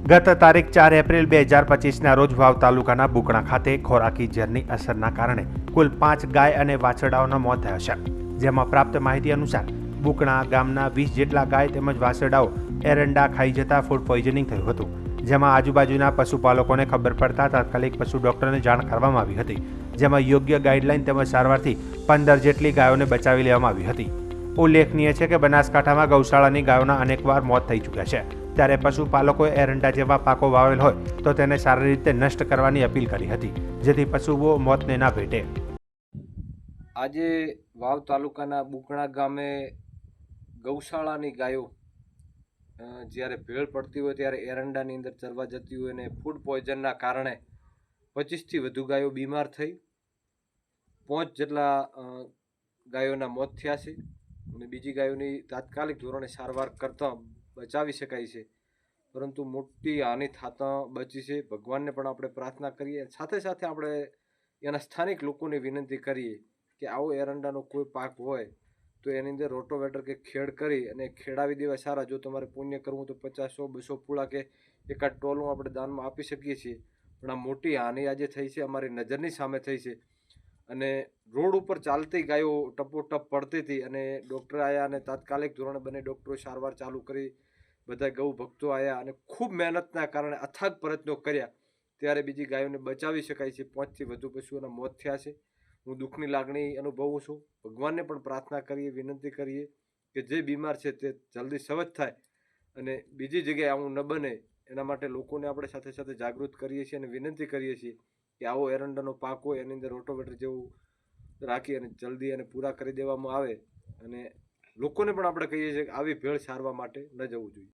ગત તારીખ 4 એપ્રિલ 2025ના રોજ વાવ તાલુકાના બુકણા ખાતે ખોરાકી ઝેરની અસરના કારણે કુલ 5 ગાય અને વાછરડાઓના મોત થયા છે। જેમાં પ્રાપ્ત માહિતી અનુસાર બુકણા ગામના 20 જેટલા ગાય તેમજ વાછરડાઓ એરંડા ખાઈ જતા ફૂડ પોઈઝનિંગ થયું હતું। જેમાં આજુબાજુના પશુપાલકોને ખબર પડતા તાત્કાલિક પશુ ડોક્ટરને જાણ કરવામાં આવી હતી। જેમાં યોગ્ય ગાઈડલાઈન તેમજ સારવારથી 15 જેટલી ગાયોને બચાવી લેવામાં આવી હતી। ઉલ્લેખનીય છે કે બનાસકાંઠામાં ગૌશાળાની ગાયોના અનેકવાર મોત થઈ ચૂક્યા છે, ત્યારે પશુપાલકોએ એરંડા જેવા પાકો વાવેલ હોય તો તેને સારી રીતે નષ્ટ કરવાની અપીલ કરી હતી, જેથી પશુઓ મોતને ના ભેટે। આજે વાવ તાલુકાના બુકણા ગામે ગૌશાળાની ગાયો જ્યારે ભેળ પડતી હોય ત્યારે એરંડાની અંદર ચરવા જતી હોય અને ફૂડ પોઈઝનના કારણે 25થી વધુ ગાયો બીમાર થઈ 5 જેટલા ગાયોના મોત થયા છે અને બીજી ગાયોની તાત્કાલિક ધોરણે સારવાર કરતાં બચાવી શકાય છે, પરંતુ મોટી હાનિ થતાં બચી છે। ભગવાનને પણ આપણે પ્રાર્થના કરીએ, સાથે સાથે આપણે એના સ્થાનિક લોકોને વિનંતી કરીએ કે આવો એરંડાનો કોઈ પાક હોય તો એની અંદર રોટોવેટર કે ખેડ કરી અને ખેડાવી દેવા સારા। જો તમારે પુણ્ય કરવું તો 50, 100, 200 પૂળા કે એકાદ ટોલું આપણે દાનમાં આપી શકીએ છીએ, પણ આ મોટી હાનિ આજે થઈ છે, અમારી નજરની સામે થઈ છે અને રોડ ઉપર ચાલતી ગાયો ટપોટપ પડતી હતી અને ડૉક્ટર આવ્યા અને તાત્કાલિક ધોરણે બંને ડૉક્ટરોએ સારવાર ચાલુ કરી। બધા ગૌ ભક્તો આવ્યા અને ખૂબ મહેનતના કારણે અથાગ પ્રયત્નો કર્યા ત્યારે બીજી ગાયોને બચાવી શકાય છે। 5થી વધુ પશુઓના મોત થયા છે। હું દુઃખની લાગણી અનુભવું છું। ભગવાનને પણ પ્રાર્થના કરીએ, વિનંતી કરીએ કે જે બીમાર છે તે જલ્દી સવચ થાય અને બીજી જગ્યાએ આવું ન બને, એના માટે લોકોને આપણે સાથે સાથે જાગૃત કરીએ છીએ અને વિનંતી કરીએ છીએ કે આવો એરંડાનો પાક હોય એની અંદર રોટોવેટર જેવું રાખી અને જલ્દી એને પૂરા કરી દેવામાં આવે અને લોકોને પણ આપણે કહીએ છીએ કે આવી ભેળ સારવા માટે ન જવું જોઈએ।